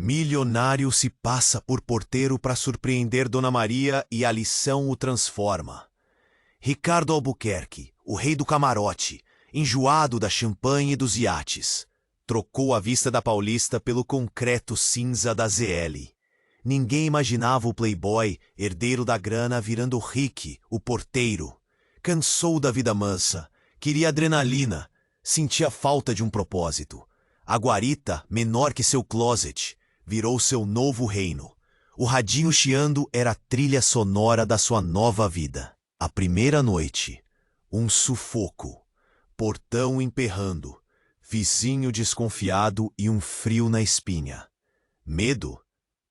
Milionário se passa por porteiro para surpreender Dona Maria e a lição o transforma. Ricardo Albuquerque, o rei do camarote, enjoado da champanhe e dos iates, trocou a vista da Paulista pelo concreto cinza da ZL. Ninguém imaginava o playboy, herdeiro da grana, virando Rick, o porteiro. Cansou da vida mansa, queria adrenalina, sentia falta de um propósito. A guarita, menor que seu closet, virou seu novo reino. O radinho chiando era a trilha sonora da sua nova vida. A primeira noite, um sufoco, portão emperrando, vizinho desconfiado e um frio na espinha. Medo?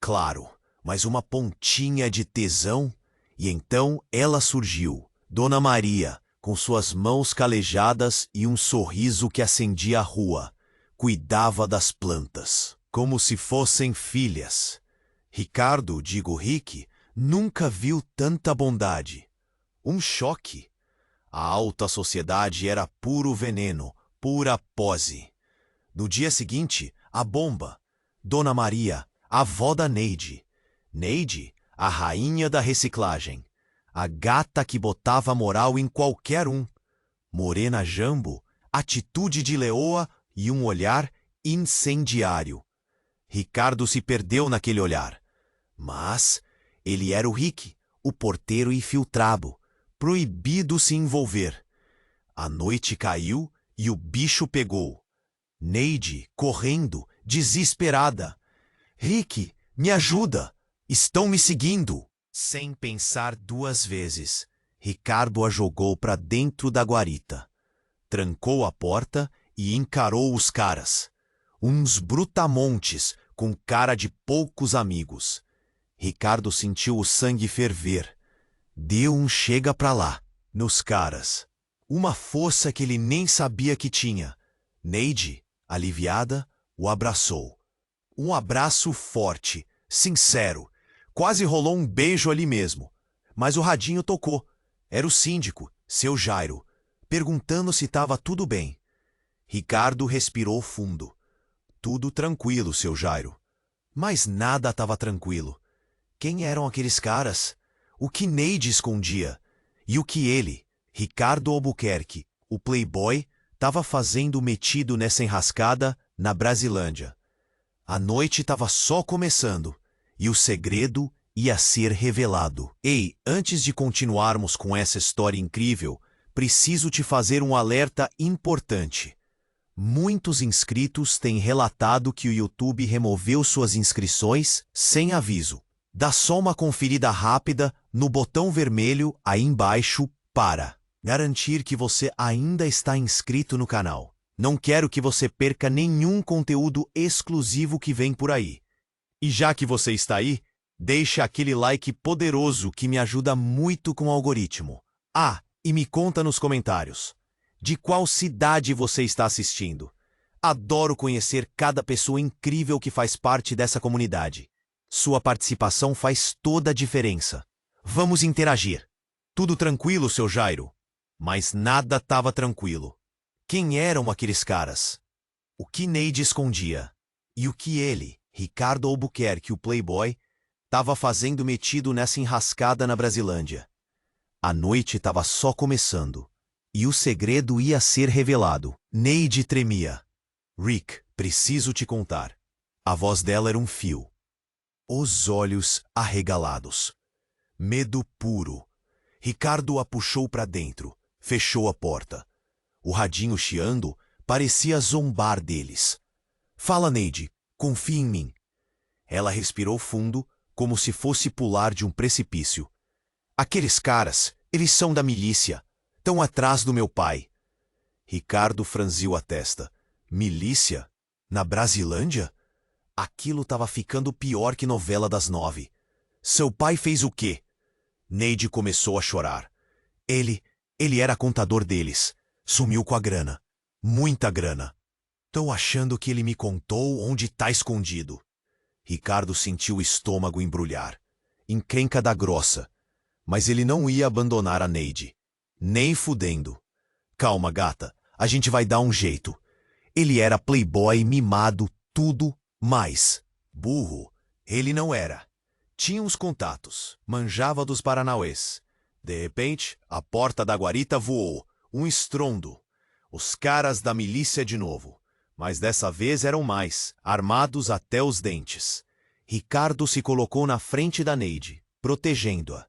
Claro, mas uma pontinha de tesão? E então ela surgiu, Dona Maria, com suas mãos calejadas e um sorriso que acendia a rua. Cuidava das plantas, como se fossem filhas. Ricardo, digo Rick, nunca viu tanta bondade. Um choque. A alta sociedade era puro veneno, pura pose. No dia seguinte, a bomba. Dona Maria, a avó da Neide. Neide, a rainha da reciclagem. A gata que botava moral em qualquer um. Morena Jambo, atitude de leoa e um olhar incendiário. Ricardo se perdeu naquele olhar. Mas ele era o Rick, o porteiro infiltrado, proibido se envolver. A noite caiu e o bicho pegou. Neide, correndo, desesperada. Rick, me ajuda! Estão me seguindo! Sem pensar duas vezes, Ricardo a jogou para dentro da guarita. Trancou a porta e encarou os caras. Uns brutamontes com cara de poucos amigos. Ricardo sentiu o sangue ferver. Deu um chega pra lá, nos caras. Uma força que ele nem sabia que tinha. Neide, aliviada, o abraçou. Um abraço forte, sincero. Quase rolou um beijo ali mesmo. Mas o radinho tocou. Era o síndico, seu Jairo, perguntando se estava tudo bem. Ricardo respirou fundo. Tudo tranquilo, seu Jairo. Mas nada estava tranquilo. Quem eram aqueles caras? O que Neide escondia? E o que ele, Ricardo Albuquerque, o playboy, estava fazendo metido nessa enrascada na Brasilândia? A noite estava só começando, e o segredo ia ser revelado. Ei, antes de continuarmos com essa história incrível, preciso te fazer um alerta importante. Muitos inscritos têm relatado que o YouTube removeu suas inscrições sem aviso. Dá só uma conferida rápida no botão vermelho aí embaixo para garantir que você ainda está inscrito no canal. Não quero que você perca nenhum conteúdo exclusivo que vem por aí. E já que você está aí, deixa aquele like poderoso que me ajuda muito com o algoritmo. Ah, e me conta nos comentários. De qual cidade você está assistindo? Adoro conhecer cada pessoa incrível que faz parte dessa comunidade. Sua participação faz toda a diferença. Vamos interagir. Tudo tranquilo, seu Jairo? Mas nada estava tranquilo. Quem eram aqueles caras? O que Neide escondia? E o que ele, Ricardo Albuquerque, o playboy, estava fazendo metido nessa enrascada na Brasilândia? A noite estava só começando. E o segredo ia ser revelado. Neide tremia. Rick, preciso te contar. A voz dela era um fio. Os olhos arregalados. Medo puro. Ricardo a puxou para dentro. Fechou a porta. O radinho chiando parecia zombar deles. Fala, Neide. Confia em mim. Ela respirou fundo, como se fosse pular de um precipício. Aqueles caras, eles são da milícia. Estão atrás do meu pai. Ricardo franziu a testa. Milícia? Na Brasilândia? Aquilo estava ficando pior que novela das 9. Seu pai fez o quê? Neide começou a chorar. Ele era contador deles. Sumiu com a grana. Muita grana. Tô achando que ele me contou onde tá escondido. Ricardo sentiu o estômago embrulhar. Encrenca da grossa. Mas ele não ia abandonar a Neide. Nem fudendo. Calma, gata. A gente vai dar um jeito. Ele era playboy, mimado, tudo mais. Burro, ele não era. Tinha uns contatos, manjava dos paranauês. De repente, a porta da guarita voou, um estrondo. Os caras da milícia de novo. Mas dessa vez eram mais, armados até os dentes. Ricardo se colocou na frente da Neide, protegendo-a.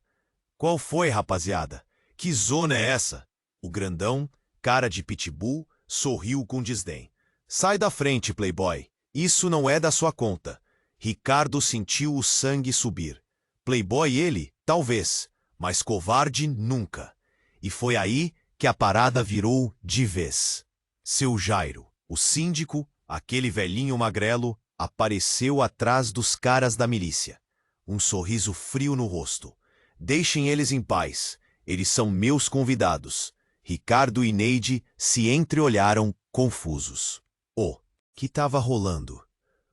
Qual foi, rapaziada? Que zona é essa? O grandão, cara de pitbull, sorriu com desdém. Sai da frente, playboy. Isso não é da sua conta. Ricardo sentiu o sangue subir. Playboy ele, talvez, mas covarde nunca. E foi aí que a parada virou de vez. Seu Jairo, o síndico, aquele velhinho magrelo, apareceu atrás dos caras da milícia. Um sorriso frio no rosto. Deixem eles em paz. Eles são meus convidados. Ricardo e Neide se entreolharam confusos. O que estava rolando?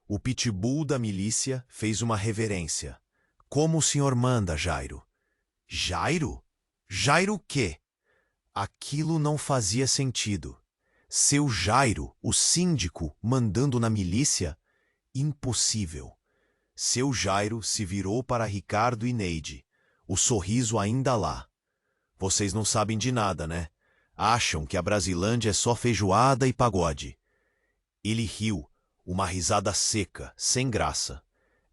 O pitbull da milícia fez uma reverência. Como o senhor manda, Jairo? Jairo? Jairo o quê? Aquilo não fazia sentido. Seu Jairo, o síndico, mandando na milícia? Impossível. Seu Jairo se virou para Ricardo e Neide, o sorriso ainda lá. Vocês não sabem de nada, né? Acham que a Brasilândia é só feijoada e pagode. Ele riu, uma risada seca, sem graça.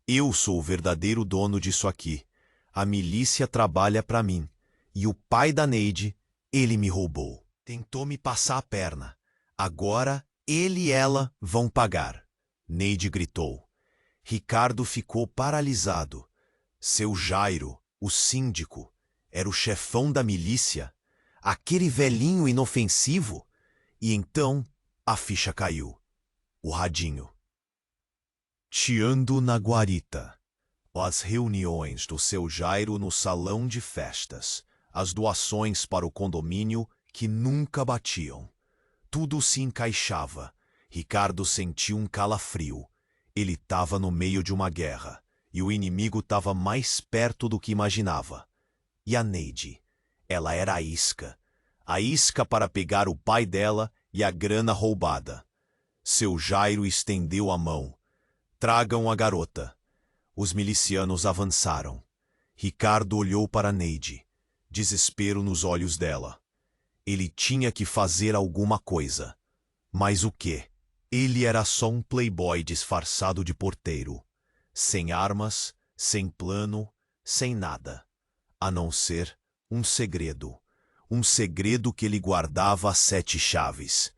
Eu sou o verdadeiro dono disso aqui. A milícia trabalha para mim. E o pai da Neide, ele me roubou. Tentou me passar a perna. Agora ele e ela vão pagar. Neide gritou. Ricardo ficou paralisado. Seu Jairo, o síndico, era o chefão da milícia, aquele velhinho inofensivo. E então a ficha caiu. O radinho. Tiando na guarita. As reuniões do seu Jairo no salão de festas. As doações para o condomínio que nunca batiam. Tudo se encaixava. Ricardo sentiu um calafrio. Ele estava no meio de uma guerra, e o inimigo estava mais perto do que imaginava. E a Neide? Ela era a isca. A isca para pegar o pai dela e a grana roubada. Seu Jairo estendeu a mão. Tragam a garota. Os milicianos avançaram. Ricardo olhou para Neide. Desespero nos olhos dela. Ele tinha que fazer alguma coisa. Mas o quê? Ele era só um playboy disfarçado de porteiro. Sem armas, sem plano, sem nada. A não ser um segredo. Um segredo que ele guardava a 7 chaves.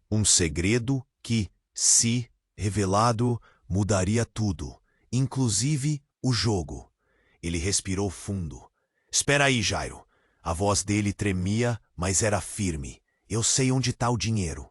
Um segredo que, se revelado, mudaria tudo, inclusive o jogo. Ele respirou fundo. Espera aí, Jairo. A voz dele tremia, mas era firme. Eu sei onde está o dinheiro.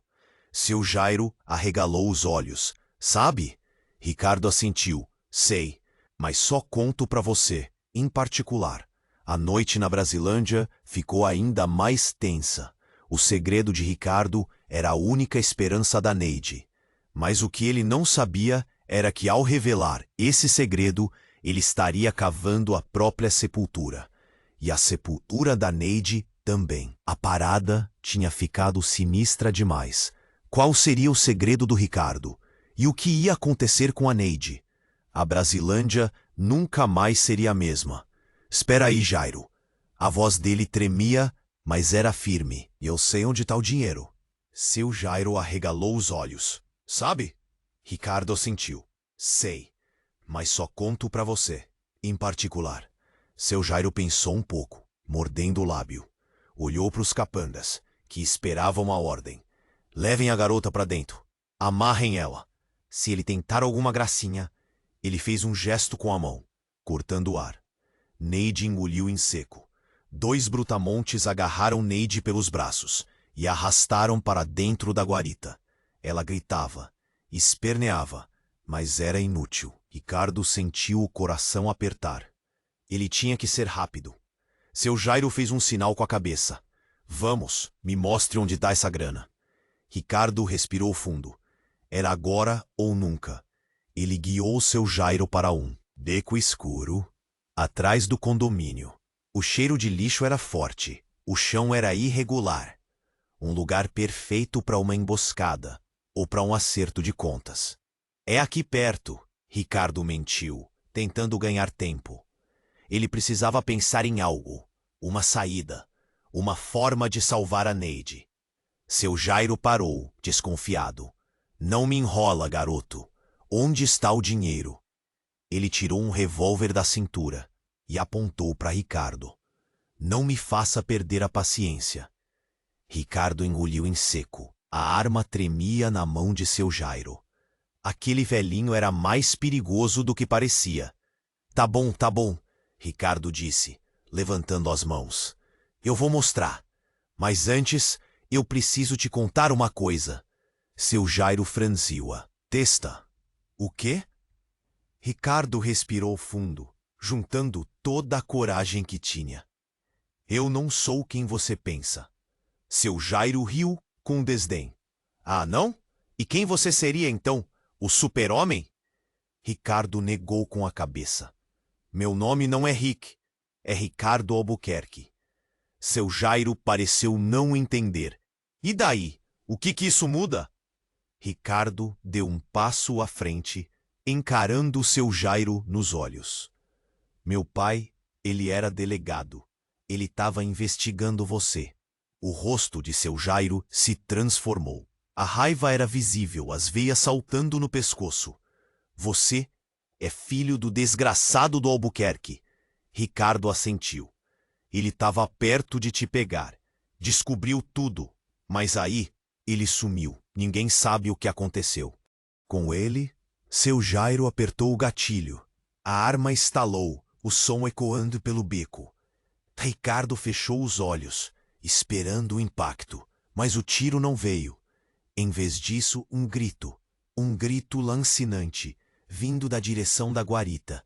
Seu Jairo arregalou os olhos. Sabe? Ricardo assentiu. Sei, mas só conto para você, em particular. A noite na Brasilândia ficou ainda mais tensa. O segredo de Ricardo era a única esperança da Neide. Mas o que ele não sabia era que, ao revelar esse segredo, ele estaria cavando a própria sepultura. E a sepultura da Neide também. A parada tinha ficado sinistra demais. Qual seria o segredo do Ricardo? E o que ia acontecer com a Neide? A Brasilândia nunca mais seria a mesma. Espera aí, Jairo. A voz dele tremia, mas era firme. E eu sei onde está o dinheiro. Seu Jairo arregalou os olhos. Sabe? Ricardo assentiu. Sei, mas só conto para você, em particular. Seu Jairo pensou um pouco, mordendo o lábio. Olhou para os capangas, que esperavam a ordem. Levem a garota para dentro. Amarrem ela. Se ele tentar alguma gracinha... Ele fez um gesto com a mão, cortando o ar. Neide engoliu em seco. 2 brutamontes agarraram Neide pelos braços e a arrastaram para dentro da guarita. Ela gritava, esperneava, mas era inútil. Ricardo sentiu o coração apertar. Ele tinha que ser rápido. Seu Jairo fez um sinal com a cabeça. Vamos, me mostre onde está essa grana. Ricardo respirou fundo. Era agora ou nunca. Ele guiou seu Jairo para um beco escuro, atrás do condomínio. O cheiro de lixo era forte, o chão era irregular. Um lugar perfeito para uma emboscada ou para um acerto de contas. É aqui perto, Ricardo mentiu, tentando ganhar tempo. Ele precisava pensar em algo, uma saída, uma forma de salvar a Neide. Seu Jairo parou, desconfiado. Não me enrola, garoto. Onde está o dinheiro? Ele tirou um revólver da cintura e apontou para Ricardo. Não me faça perder a paciência. Ricardo engoliu em seco. A arma tremia na mão de seu Jairo. Aquele velhinho era mais perigoso do que parecia. Tá bom, Ricardo disse, levantando as mãos. Eu vou mostrar. Mas antes, eu preciso te contar uma coisa. Seu Jairo franziu-a testa. O quê? Ricardo respirou fundo, juntando toda a coragem que tinha. Eu não sou quem você pensa. Seu Jairo riu com desdém. Ah, não? E quem você seria então? O super-homem? Ricardo negou com a cabeça. Meu nome não é Rick, é Ricardo Albuquerque. Seu Jairo pareceu não entender. E daí? O que isso muda? Ricardo deu um passo à frente, encarando seu Jairo nos olhos. Meu pai, ele era delegado. Ele estava investigando você. O rosto de seu Jairo se transformou. A raiva era visível, as veias saltando no pescoço. Você é filho do desgraçado do Albuquerque. Ricardo assentiu. Ele estava perto de te pegar. Descobriu tudo, mas aí ele sumiu. Ninguém sabe o que aconteceu. Com ele, seu Jairo apertou o gatilho. A arma estalou, o som ecoando pelo beco. Ricardo fechou os olhos, esperando o impacto, mas o tiro não veio. Em vez disso, um grito lancinante, vindo da direção da guarita.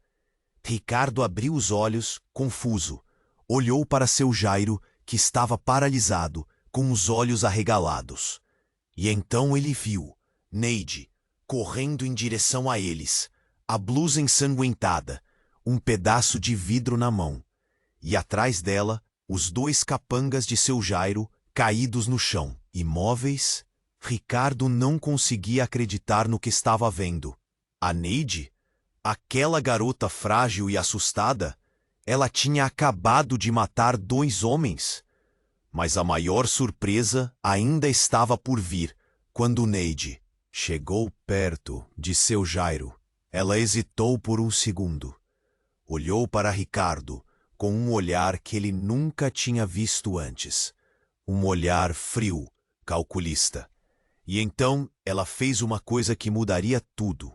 Ricardo abriu os olhos, confuso. Olhou para seu Jairo, que estava paralisado, com os olhos arregalados. E então ele viu Neide, correndo em direção a eles, a blusa ensanguentada, um pedaço de vidro na mão. E atrás dela, os dois capangas de seu Jairo, caídos no chão, imóveis. Ricardo não conseguia acreditar no que estava vendo. A Neide, aquela garota frágil e assustada, ela tinha acabado de matar 2 homens. Mas a maior surpresa ainda estava por vir, quando Neide chegou perto de seu Jairo. Ela hesitou por um segundo. Olhou para Ricardo com um olhar que ele nunca tinha visto antes. Um olhar frio, calculista. E então ela fez uma coisa que mudaria tudo.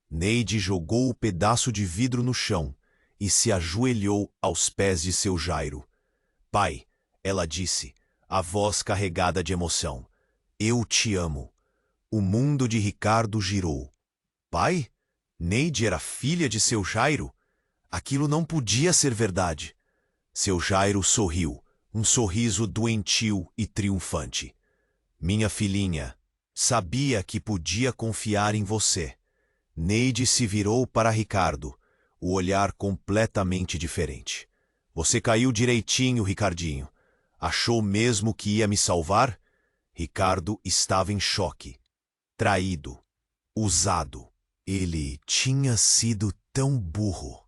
Neide jogou o pedaço de vidro no chão e se ajoelhou aos pés de seu Jairo. Pai, ela disse, a voz carregada de emoção. Eu te amo. O mundo de Ricardo girou. Pai? Neide era filha de seu Jairo? Aquilo não podia ser verdade. Seu Jairo sorriu, um sorriso doentio e triunfante. Minha filhinha, sabia que podia confiar em você. Neide se virou para Ricardo, o olhar completamente diferente. Você caiu direitinho, Ricardinho. Achou mesmo que ia me salvar? Ricardo estava em choque. Traído. Usado. Ele tinha sido tão burro.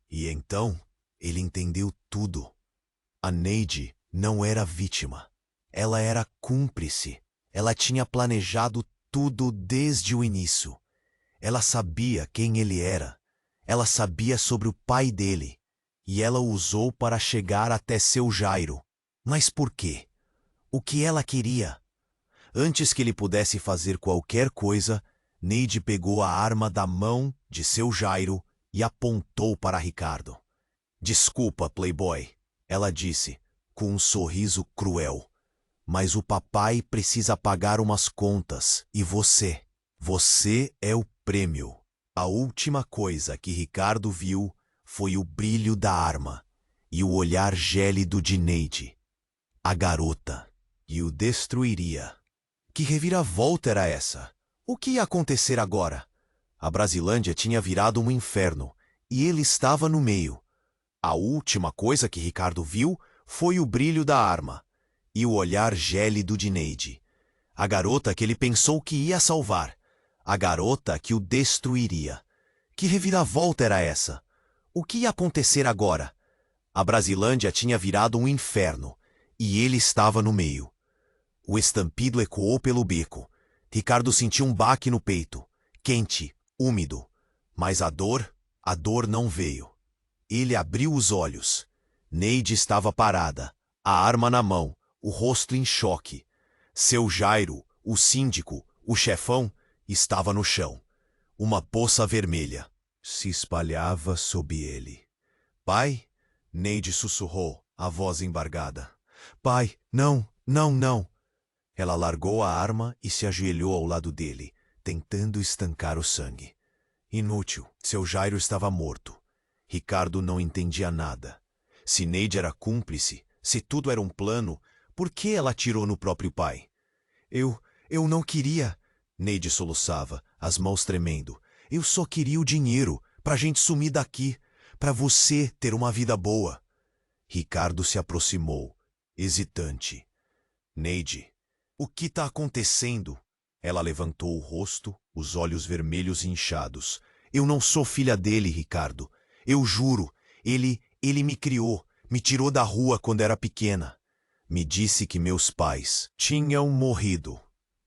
E então ele entendeu tudo. A Neide não era vítima. Ela era cúmplice. Ela tinha planejado tudo desde o início. Ela sabia quem ele era. Ela sabia sobre o pai dele. E ela o usou para chegar até seu Jairo. Mas por quê? O que ela queria? Antes que ele pudesse fazer qualquer coisa, Neide pegou a arma da mão de seu Jairo e apontou para Ricardo. Desculpa, Playboy, ela disse, com um sorriso cruel. Mas o papai precisa pagar umas contas e você é o prêmio. A última coisa que Ricardo viu foi o brilho da arma e o olhar gélido de Neide. A garota. E o destruiria. Que reviravolta era essa? O que ia acontecer agora? A Brasilândia tinha virado um inferno e ele estava no meio. A última coisa que Ricardo viu foi o brilho da arma e o olhar gélido de Neide. A garota que ele pensou que ia salvar. A garota que o destruiria. Que reviravolta era essa? O que ia acontecer agora? A Brasilândia tinha virado um inferno, e ele estava no meio. O estampido ecoou pelo beco. Ricardo sentiu um baque no peito, quente, úmido. Mas a dor não veio. Ele abriu os olhos. Neide estava parada, a arma na mão, o rosto em choque. Seu Jairo, o síndico, o chefão, estava no chão. Uma poça vermelha se espalhava sob ele. Pai? Neide sussurrou, a voz embargada. Pai, não, não, não. Ela largou a arma e se ajoelhou ao lado dele, tentando estancar o sangue. Inútil, seu Jairo estava morto. Ricardo não entendia nada. Se Neide era cúmplice, se tudo era um plano, por que ela atirou no próprio pai? Eu não queria. Neide soluçava, as mãos tremendo. Eu só queria o dinheiro, pra gente sumir daqui, pra você ter uma vida boa. Ricardo se aproximou, hesitante. Neide, o que está acontecendo? Ela levantou o rosto, os olhos vermelhos e inchados. Eu não sou filha dele, Ricardo. Eu juro, ele me criou, me tirou da rua quando era pequena. Me disse que meus pais tinham morrido.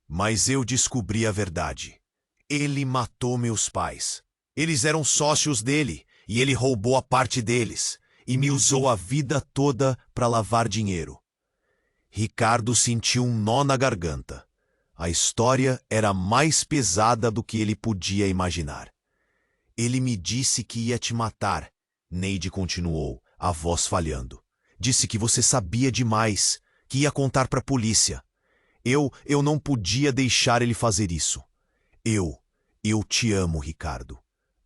Mas eu descobri a verdade. Ele matou meus pais. Eles eram sócios dele, e ele roubou a parte deles, e me usou a vida toda para lavar dinheiro. Ricardo sentiu um nó na garganta. A história era mais pesada do que ele podia imaginar. Ele me disse que ia te matar, Neide continuou, a voz falhando. Disse que você sabia demais, que ia contar para a polícia. Eu não podia deixar ele fazer isso. Eu te amo, Ricardo.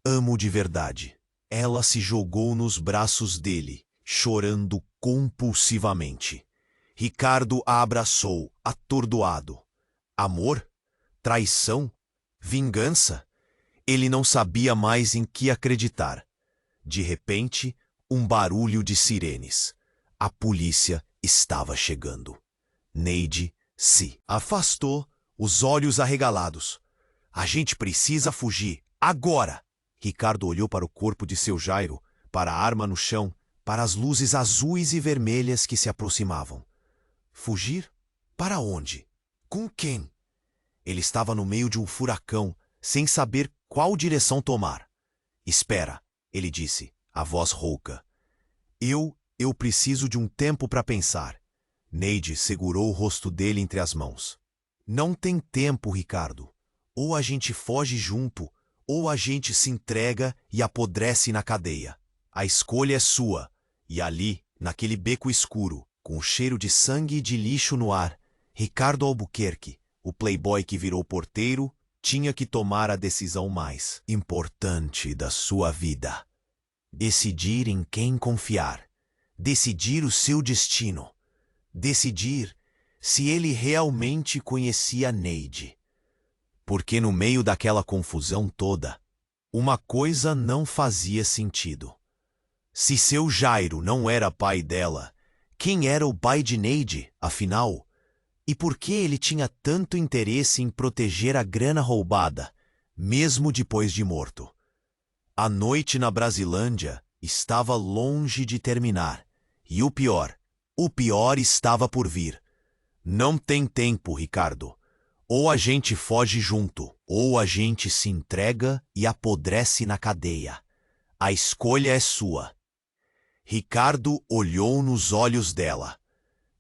Amo de verdade. Ela se jogou nos braços dele, chorando compulsivamente. Ricardo a abraçou, atordoado. Amor? Traição? Vingança? Ele não sabia mais em que acreditar. De repente, um barulho de sirenes. A polícia estava chegando. Neide se afastou, os olhos arregalados. A gente precisa fugir, agora! Ricardo olhou para o corpo de seu Jairo, para a arma no chão, para as luzes azuis e vermelhas que se aproximavam. Fugir? Para onde? Com quem? Ele estava no meio de um furacão, sem saber qual direção tomar. Espera, ele disse, a voz rouca. Eu preciso de um tempo para pensar. Neide segurou o rosto dele entre as mãos. Não tem tempo, Ricardo. Ou a gente foge junto, ou a gente se entrega e apodrece na cadeia. A escolha é sua. E ali, naquele beco escuro, com o cheiro de sangue e de lixo no ar, Ricardo Albuquerque, o playboy que virou porteiro, tinha que tomar a decisão mais importante da sua vida. Decidir em quem confiar. Decidir o seu destino. Decidir se ele realmente conhecia Neide. Porque no meio daquela confusão toda, uma coisa não fazia sentido. Se seu Jairo não era pai dela, quem era o pai de Neide, afinal? E por que ele tinha tanto interesse em proteger a grana roubada, mesmo depois de morto? A noite na Brasilândia estava longe de terminar. E o pior estava por vir. Não tem tempo, Ricardo. Ou a gente foge junto, ou a gente se entrega e apodrece na cadeia. A escolha é sua. Ricardo olhou nos olhos dela.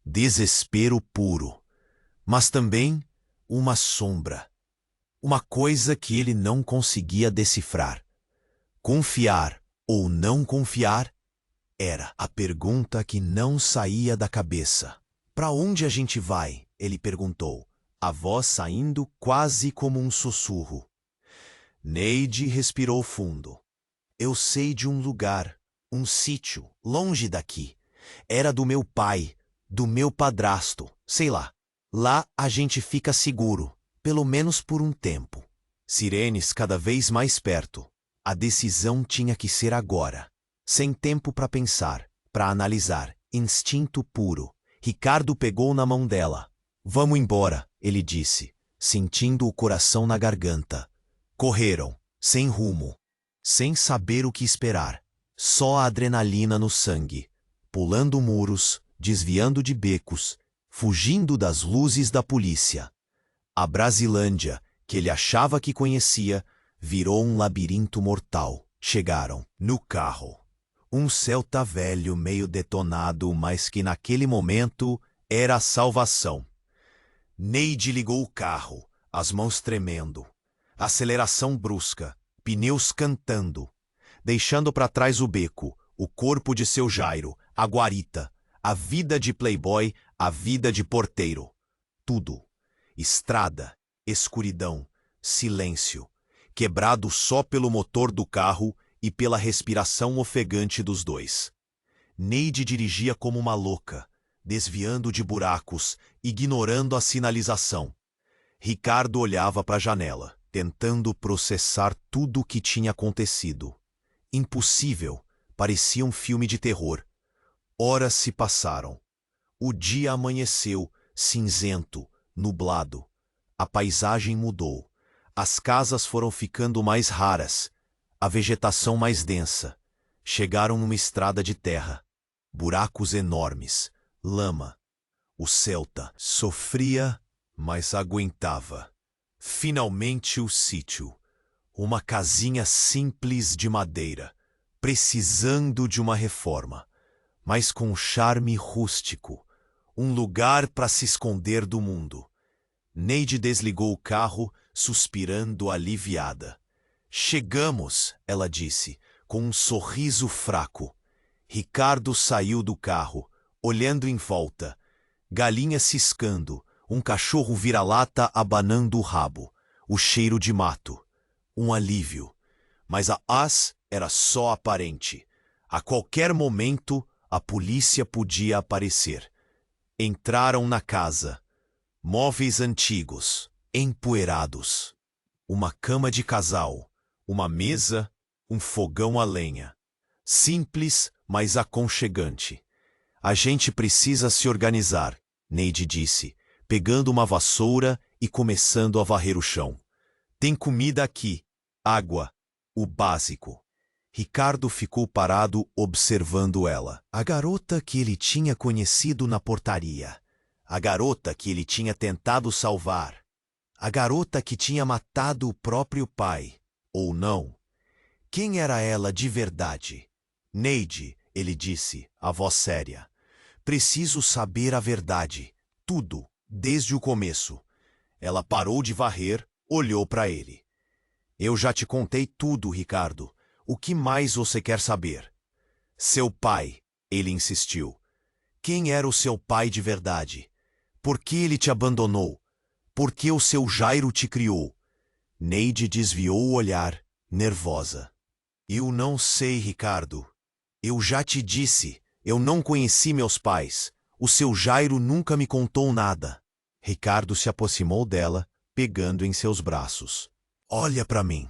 Desespero puro. Mas também uma sombra. Uma coisa que ele não conseguia decifrar. Confiar ou não confiar era a pergunta que não saía da cabeça. Para onde a gente vai? Ele perguntou, a voz saindo quase como um sussurro. Neide respirou fundo. Eu sei de um lugar, um sítio, longe daqui. Era do meu pai, do meu padrasto, sei lá. Lá a gente fica seguro, pelo menos por um tempo. Sirenes cada vez mais perto. A decisão tinha que ser agora. Sem tempo para pensar, para analisar, instinto puro. Ricardo pegou na mão dela. Vamos embora, ele disse, sentindo o coração na garganta. Correram, sem rumo. sem saber o que esperar. Só a adrenalina no sangue, pulando muros, desviando de becos, fugindo das luzes da polícia. A Brasilândia, que ele achava que conhecia, virou um labirinto mortal. Chegaram no carro. Um Celta velho meio detonado, mas que naquele momento era a salvação. Neide ligou o carro, as mãos tremendo. Aceleração brusca, pneus cantando. Deixando para trás o beco, o corpo de seu Jairo, a guarita, a vida de playboy, a vida de porteiro. Tudo. Estrada, escuridão, silêncio, quebrado só pelo motor do carro e pela respiração ofegante dos dois. Neide dirigia como uma louca, desviando de buracos, ignorando a sinalização. Ricardo olhava para a janela, tentando processar tudo o que tinha acontecido. Impossível, parecia um filme de terror. Horas se passaram. O dia amanheceu, cinzento, nublado. A paisagem mudou. As casas foram ficando mais raras, a vegetação mais densa. Chegaram numa estrada de terra. Buracos enormes, lama. O Celta sofria, mas aguentava. Finalmente o sítio. Uma casinha simples de madeira, precisando de uma reforma, mas com um charme rústico. Um lugar para se esconder do mundo. Neide desligou o carro, suspirando aliviada. Chegamos, ela disse, com um sorriso fraco. Ricardo saiu do carro, olhando em volta. Galinhas ciscando, um cachorro vira-lata abanando o rabo, o cheiro de mato. Um alívio. Mas a paz era só aparente. A qualquer momento, a polícia podia aparecer. Entraram na casa. Móveis antigos, empoeirados. Uma cama de casal, uma mesa, um fogão a lenha. Simples, mas aconchegante. A gente precisa se organizar, Neide disse, pegando uma vassoura e começando a varrer o chão. Tem comida aqui, água, o básico. Ricardo ficou parado observando ela. A garota que ele tinha conhecido na portaria. A garota que ele tinha tentado salvar. A garota que tinha matado o próprio pai. Ou não. Quem era ela de verdade? Neide, ele disse, a voz séria. Preciso saber a verdade. Tudo, desde o começo. Ela parou de varrer, olhou para ele. Eu já te contei tudo, Ricardo. O que mais você quer saber? Seu pai, ele insistiu. Quem era o seu pai de verdade? Por que ele te abandonou? Por que o seu Jairo te criou? Neide desviou o olhar, nervosa. Eu não sei, Ricardo. Eu já te disse, eu não conheci meus pais. O seu Jairo nunca me contou nada. Ricardo se aproximou dela, pegando em seus braços. Olha para mim.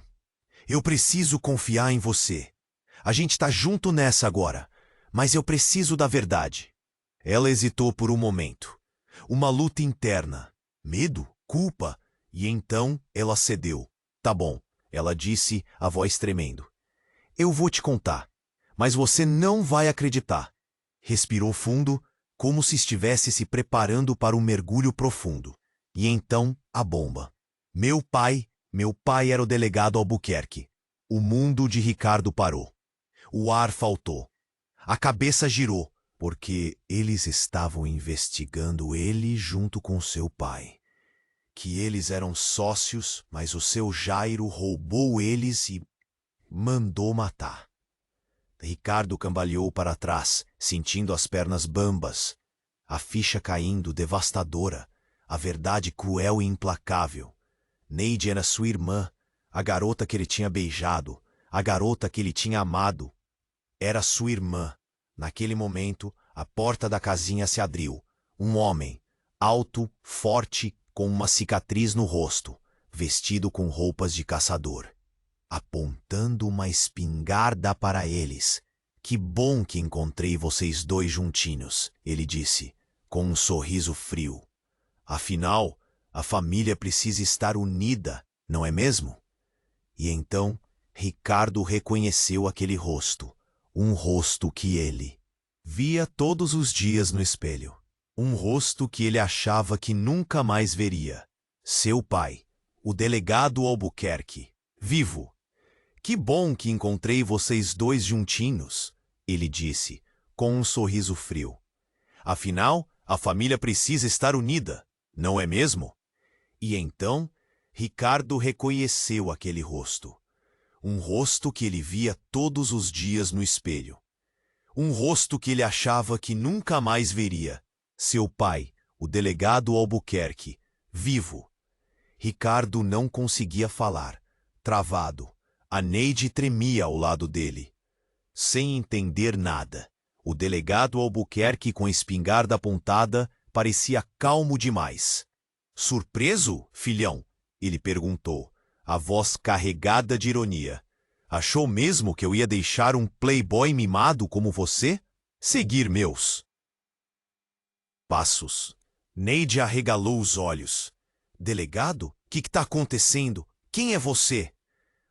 Eu preciso confiar em você. A gente tá junto nessa agora, mas eu preciso da verdade. Ela hesitou por um momento. Uma luta interna. Medo? Culpa? E então ela cedeu. Tá bom, ela disse, a voz tremendo. Eu vou te contar, mas você não vai acreditar. Respirou fundo, como se estivesse se preparando para um mergulho profundo. E então, a bomba. Meu pai era o delegado Albuquerque. O mundo de Ricardo parou. O ar faltou. A cabeça girou, porque eles estavam investigando ele junto com seu pai. Que eles eram sócios, mas o seu Jairo roubou eles e mandou matar. Ricardo cambaleou para trás, sentindo as pernas bambas. A ficha caindo, devastadora. A verdade cruel e implacável. Neide era sua irmã, a garota que ele tinha beijado, a garota que ele tinha amado. Era sua irmã. Naquele momento, a porta da casinha se abriu. Um homem, alto, forte, com uma cicatriz no rosto, vestido com roupas de caçador, apontando uma espingarda para eles. Que bom que encontrei vocês dois juntinhos, ele disse, com um sorriso frio. Afinal, a família precisa estar unida, não é mesmo? E então, Ricardo reconheceu aquele rosto, um rosto que ele via todos os dias no espelho. Um rosto que ele achava que nunca mais veria. Seu pai, o delegado Albuquerque, vivo. Que bom que encontrei vocês dois juntinhos, ele disse, com um sorriso frio. Afinal, a família precisa estar unida, não é mesmo? E então, Ricardo reconheceu aquele rosto. Um rosto que ele via todos os dias no espelho. Um rosto que ele achava que nunca mais veria. Seu pai, o delegado Albuquerque, vivo. Ricardo não conseguia falar, travado. A Neide tremia ao lado dele. Sem entender nada, o delegado Albuquerque, com a espingarda apontada, parecia calmo demais. Surpreso, filhão? Ele perguntou, a voz carregada de ironia. Achou mesmo que eu ia deixar um playboy mimado como você seguir meus passos? Neide arregalou os olhos. Delegado? O que está acontecendo? Quem é você?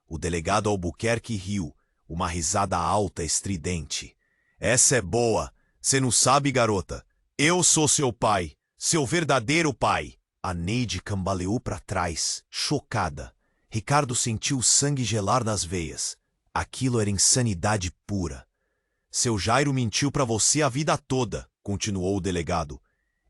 O delegado Albuquerque riu, uma risada alta, estridente. Essa é boa. Você não sabe, garota? Eu sou seu pai, seu verdadeiro pai. A Neide cambaleou para trás, chocada. Ricardo sentiu o sangue gelar nas veias. Aquilo era insanidade pura. Seu Jairo mentiu para você a vida toda, continuou o delegado.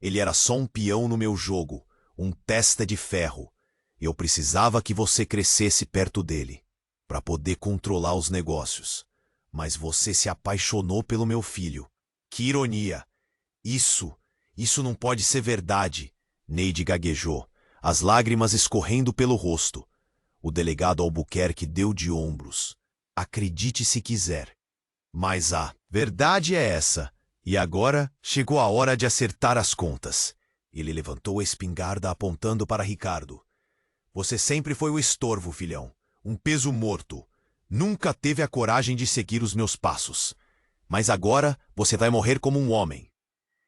Ele era só um peão no meu jogo, um testa de ferro. Eu precisava que você crescesse perto dele, para poder controlar os negócios. Mas você se apaixonou pelo meu filho. Que ironia! Isso não pode ser verdade, Neide gaguejou, as lágrimas escorrendo pelo rosto. O delegado Albuquerque deu de ombros. Acredite se quiser. Mas a verdade é essa. E agora chegou a hora de acertar as contas. Ele levantou a espingarda apontando para Ricardo. Você sempre foi o estorvo, filhão. Um peso morto. Nunca teve a coragem de seguir os meus passos. Mas agora você vai morrer como um homem.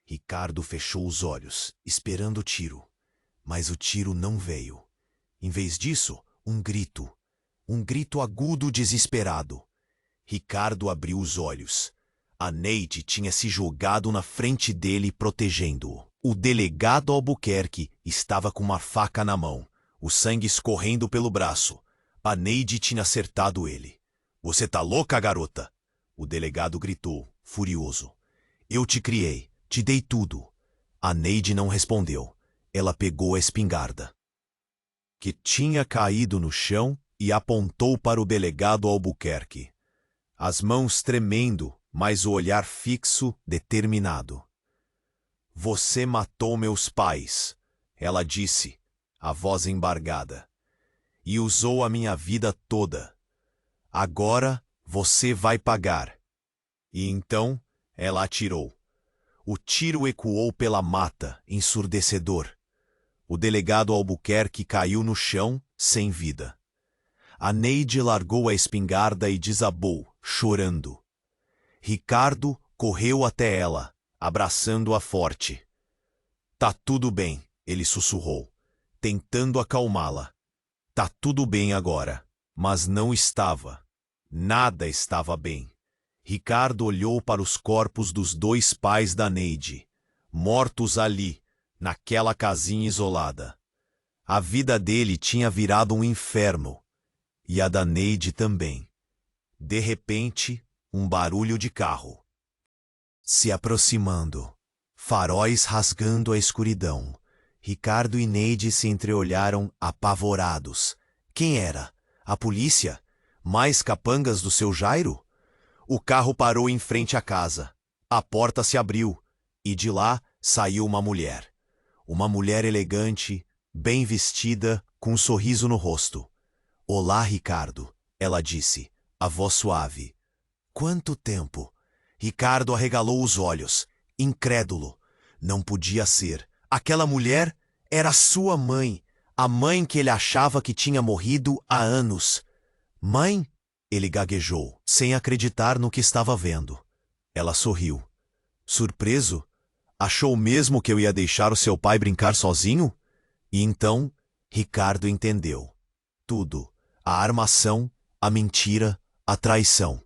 Ricardo fechou os olhos, esperando o tiro. Mas o tiro não veio. Em vez disso, um grito. Um grito agudo, desesperado. Ricardo abriu os olhos. A Neide tinha se jogado na frente dele, protegendo-o. O delegado Albuquerque estava com uma faca na mão, o sangue escorrendo pelo braço. A Neide tinha acertado ele. Você tá louca, garota? O delegado gritou, furioso. Eu te criei, te dei tudo. A Neide não respondeu. Ela pegou a espingarda, que tinha caído no chão, e apontou para o delegado Albuquerque. As mãos tremendo, mas o olhar fixo, determinado. Você matou meus pais, ela disse, a voz embargada. E usou a minha vida toda. Agora você vai pagar. E então ela atirou. O tiro ecoou pela mata, ensurdecedor. O delegado Albuquerque caiu no chão, sem vida. A Neide largou a espingarda e desabou, chorando. Ricardo correu até ela, abraçando-a forte. Tá tudo bem, ele sussurrou, tentando acalmá-la. Tá tudo bem agora. Mas não estava. Nada estava bem. Ricardo olhou para os corpos dos dois pais da Neide, mortos ali, naquela casinha isolada. A vida dele tinha virado um inferno. E a da Neide também. De repente, um barulho de carro se aproximando. Faróis rasgando a escuridão. Ricardo e Neide se entreolharam apavorados. Quem era? A polícia? Mais capangas do seu Jairo? O carro parou em frente à casa. A porta se abriu e de lá saiu uma mulher. Uma mulher elegante, bem vestida, com um sorriso no rosto. Olá, Ricardo, ela disse, a voz suave. Quanto tempo? Ricardo arregalou os olhos, incrédulo. Não podia ser. Aquela mulher era sua mãe, a mãe que ele achava que tinha morrido há anos. Mãe? Ele gaguejou, sem acreditar no que estava vendo. Ela sorriu. Surpreso? Achou mesmo que eu ia deixar o seu pai brincar sozinho? E então, Ricardo entendeu. Tudo. A armação, a mentira, a traição.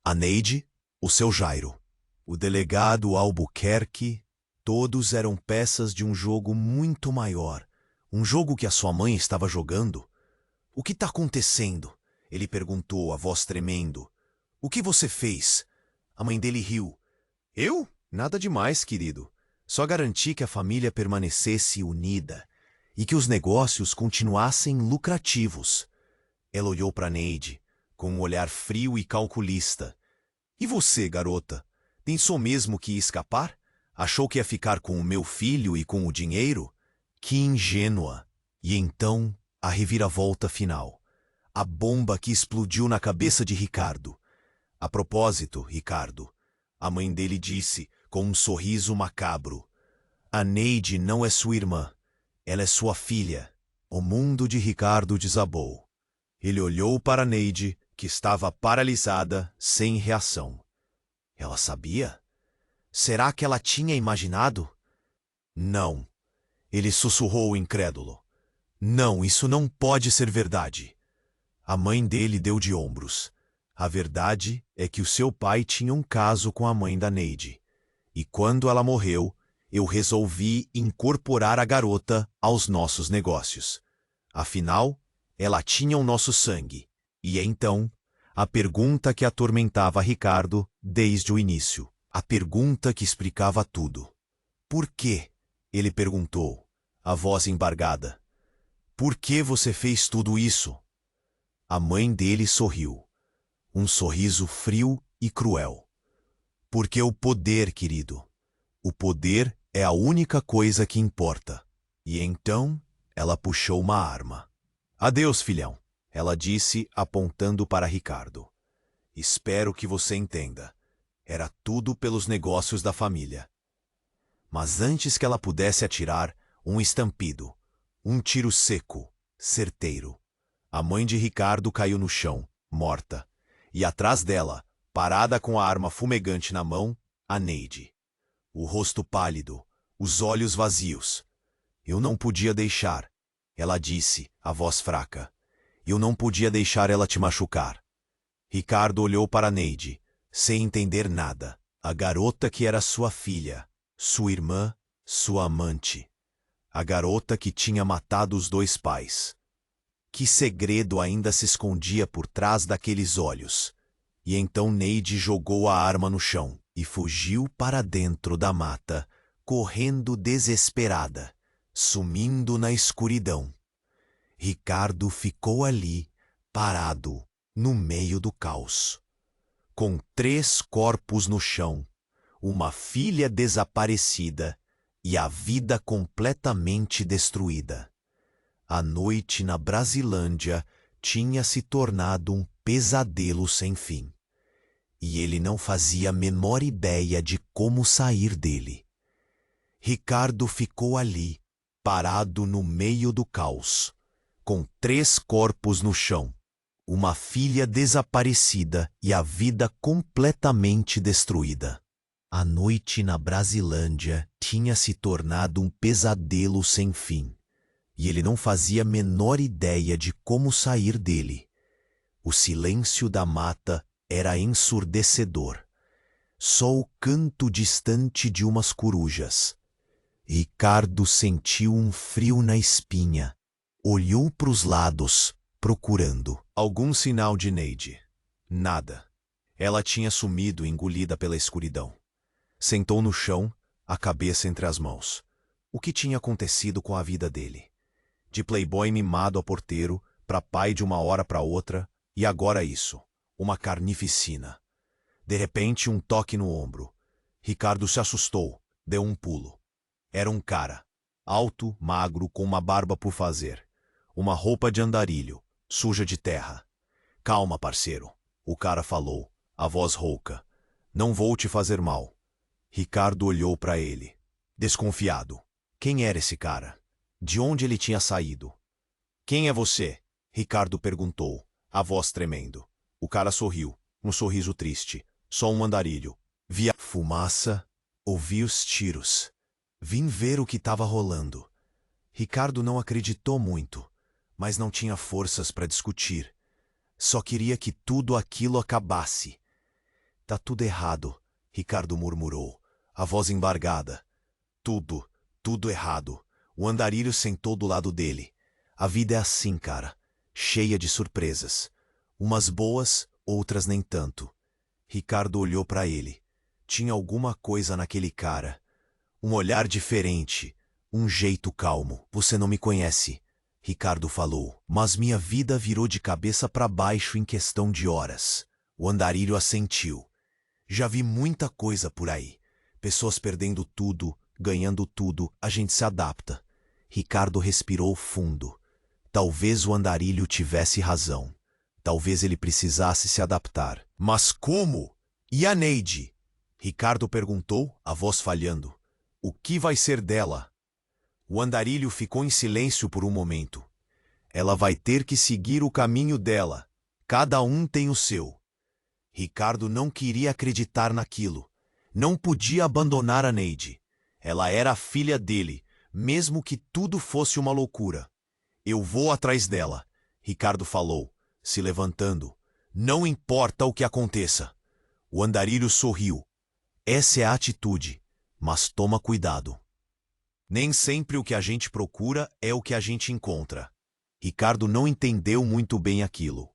A Neide, o seu Jairo. O delegado Albuquerque, todos eram peças de um jogo muito maior. Um jogo que a sua mãe estava jogando. O que está acontecendo? Ele perguntou, a voz tremendo. O que você fez? A mãe dele riu. Eu? Nada demais, querido. Só garanti que a família permanecesse unida e que os negócios continuassem lucrativos. Ela olhou para Neide com um olhar frio e calculista. E você, garota? Pensou mesmo que ia escapar? Achou que ia ficar com o meu filho e com o dinheiro? Que ingênua! E então, a reviravolta final. A bomba que explodiu na cabeça de Ricardo. A propósito, Ricardo, a mãe dele disse, com um sorriso macabro, a Neide não é sua irmã, ela é sua filha. O mundo de Ricardo desabou. Ele olhou para Neide, que estava paralisada, sem reação. Ela sabia? Será que ela tinha imaginado? Não. Ele sussurrou incrédulo. Não, isso não pode ser verdade. A mãe dele deu de ombros. A verdade é que o seu pai tinha um caso com a mãe da Neide. E quando ela morreu, eu resolvi incorporar a garota aos nossos negócios. Afinal, ela tinha o nosso sangue. E então, a pergunta que atormentava Ricardo desde o início. A pergunta que explicava tudo. Por quê? Ele perguntou, a voz embargada. Por que você fez tudo isso? A mãe dele sorriu. Um sorriso frio e cruel. Porque o poder, querido. O poder é a única coisa que importa. E então, ela puxou uma arma. Adeus, filhão, ela disse, apontando para Ricardo. Espero que você entenda. Era tudo pelos negócios da família. Mas antes que ela pudesse atirar, um estampido. Um tiro seco, certeiro. A mãe de Ricardo caiu no chão, morta. E atrás dela, parada com a arma fumegante na mão, a Neide. O rosto pálido, os olhos vazios. Eu não podia deixar, ela disse, a voz fraca. Eu não podia deixar ela te machucar. Ricardo olhou para Neide, sem entender nada. A garota que era sua filha, sua irmã, sua amante. A garota que tinha matado os dois pais. Que segredo ainda se escondia por trás daqueles olhos? E então Neide jogou a arma no chão e fugiu para dentro da mata, correndo desesperada, sumindo na escuridão. Ricardo ficou ali, parado, no meio do caos. Com 3 corpos no chão, uma filha desaparecida e a vida completamente destruída. A noite na Brasilândia tinha se tornado um pesadelo sem fim. E ele não fazia a menor ideia de como sair dele. Ricardo ficou ali, parado no meio do caos, com 3 corpos no chão, uma filha desaparecida e a vida completamente destruída. A noite na Brasilândia tinha se tornado um pesadelo sem fim, e ele não fazia a menor ideia de como sair dele. O silêncio da mata era ensurdecedor. Só o canto distante de umas corujas. Ricardo sentiu um frio na espinha. Olhou para os lados, procurando algum sinal de Neide. Nada. Ela tinha sumido, engolida pela escuridão. Sentou no chão, a cabeça entre as mãos. O que tinha acontecido com a vida dele? De playboy mimado a porteiro, para pai de uma hora para outra, e agora isso, uma carnificina. De repente, um toque no ombro. Ricardo se assustou, deu um pulo. Era um cara, alto, magro, com uma barba por fazer. Uma roupa de andarilho, suja de terra. Calma, parceiro, o cara falou, a voz rouca. Não vou te fazer mal. Ricardo olhou para ele, desconfiado. Quem era esse cara? De onde ele tinha saído? Quem é você? Ricardo perguntou, a voz tremendo. O cara sorriu, um sorriso triste. Só um andarilho. Vi a fumaça, ouvi os tiros. Vim ver o que estava rolando. Ricardo não acreditou muito, mas não tinha forças para discutir. Só queria que tudo aquilo acabasse. Tá tudo errado, Ricardo murmurou, a voz embargada. Tudo errado. O andarilho sentou do lado dele. A vida é assim, cara, cheia de surpresas. Umas boas, outras nem tanto. Ricardo olhou para ele. Tinha alguma coisa naquele cara. Um olhar diferente, um jeito calmo. Você não me conhece, Ricardo falou, mas minha vida virou de cabeça para baixo em questão de horas. O andarilho assentiu. Já vi muita coisa por aí. Pessoas perdendo tudo, ganhando tudo, a gente se adapta. Ricardo respirou fundo. Talvez o andarilho tivesse razão. Talvez ele precisasse se adaptar. Mas como? E a Neide? Ricardo perguntou, a voz falhando. O que vai ser dela? O andarilho ficou em silêncio por um momento. Ela vai ter que seguir o caminho dela. Cada um tem o seu. Ricardo não queria acreditar naquilo. Não podia abandonar a Neide. Ela era a filha dele, mesmo que tudo fosse uma loucura. Eu vou atrás dela, Ricardo falou, se levantando. Não importa o que aconteça. O andarilho sorriu. Essa é a atitude, mas toma cuidado. Nem sempre o que a gente procura é o que a gente encontra. Ricardo não entendeu muito bem aquilo,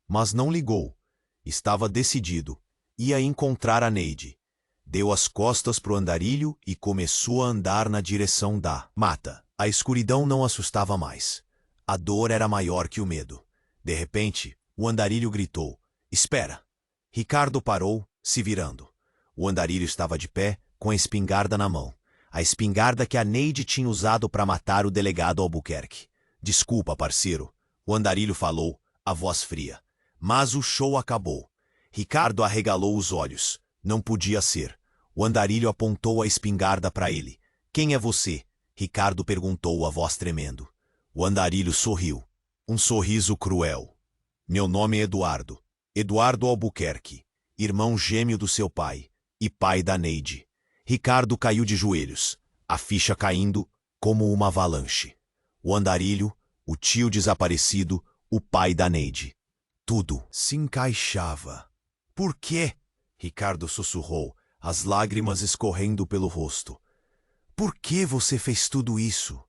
mas não ligou. Estava decidido. Ia encontrar a Neide. Deu as costas pro andarilho e começou a andar na direção da mata. A escuridão não assustava mais. A dor era maior que o medo. De repente, o andarilho gritou. Espera! Ricardo parou, se virando. O andarilho estava de pé, com a espingarda na mão. A espingarda que a Neide tinha usado para matar o delegado Albuquerque. Desculpa, parceiro. O andarilho falou, a voz fria. Mas o show acabou. Ricardo arregalou os olhos. Não podia ser. O andarilho apontou a espingarda para ele. Quem é você? Ricardo perguntou, a voz tremendo. O andarilho sorriu. Um sorriso cruel. Meu nome é Eduardo. Eduardo Albuquerque. Irmão gêmeo do seu pai. E pai da Neide. Ricardo caiu de joelhos. A ficha caindo como uma avalanche. O andarilho, o tio desaparecido, o pai da Neide. Tudo se encaixava. Por quê? Ricardo sussurrou, as lágrimas escorrendo pelo rosto. Por que você fez tudo isso?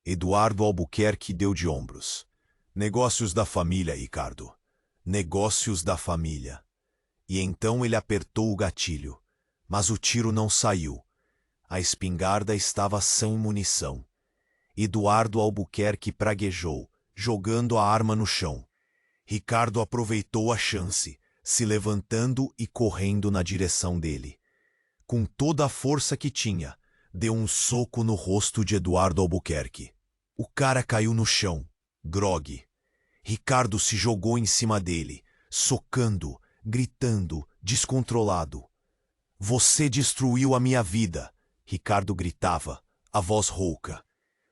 Eduardo Albuquerque deu de ombros. Negócios da família, Ricardo. Negócios da família. E então ele apertou o gatilho. Mas o tiro não saiu. A espingarda estava sem munição. Eduardo Albuquerque praguejou, jogando a arma no chão. Ricardo aproveitou a chance, se levantando e correndo na direção dele. Com toda a força que tinha, deu um soco no rosto de Eduardo Albuquerque. O cara caiu no chão, grogue. Ricardo se jogou em cima dele, socando, gritando, descontrolado. Você destruiu a minha vida, Ricardo gritava, a voz rouca.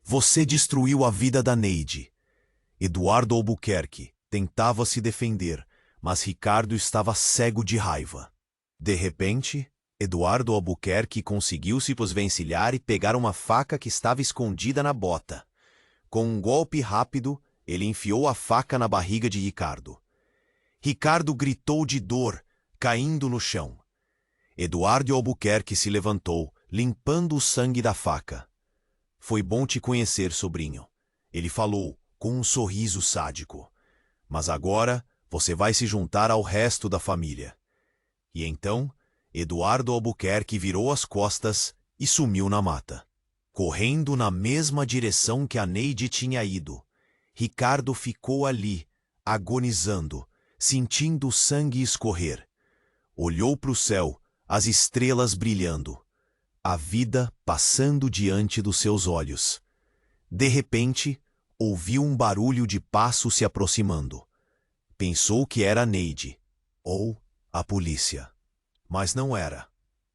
Você destruiu a vida da Neide. Eduardo Albuquerque tentava se defender, mas Ricardo estava cego de raiva. De repente, Eduardo Albuquerque conseguiu se desvencilhar e pegar uma faca que estava escondida na bota. Com um golpe rápido, ele enfiou a faca na barriga de Ricardo. Ricardo gritou de dor, caindo no chão. Eduardo Albuquerque se levantou, limpando o sangue da faca. Foi bom te conhecer, sobrinho. Ele falou, com um sorriso sádico. Mas agora você vai se juntar ao resto da família. E então, Eduardo Albuquerque virou as costas e sumiu na mata. Correndo na mesma direção que a Neide tinha ido, Ricardo ficou ali, agonizando, sentindo o sangue escorrer. Olhou para o céu, as estrelas brilhando. A vida passando diante dos seus olhos. De repente, ouviu um barulho de passos se aproximando. Pensou que era a Neide, ou a polícia. Mas não era.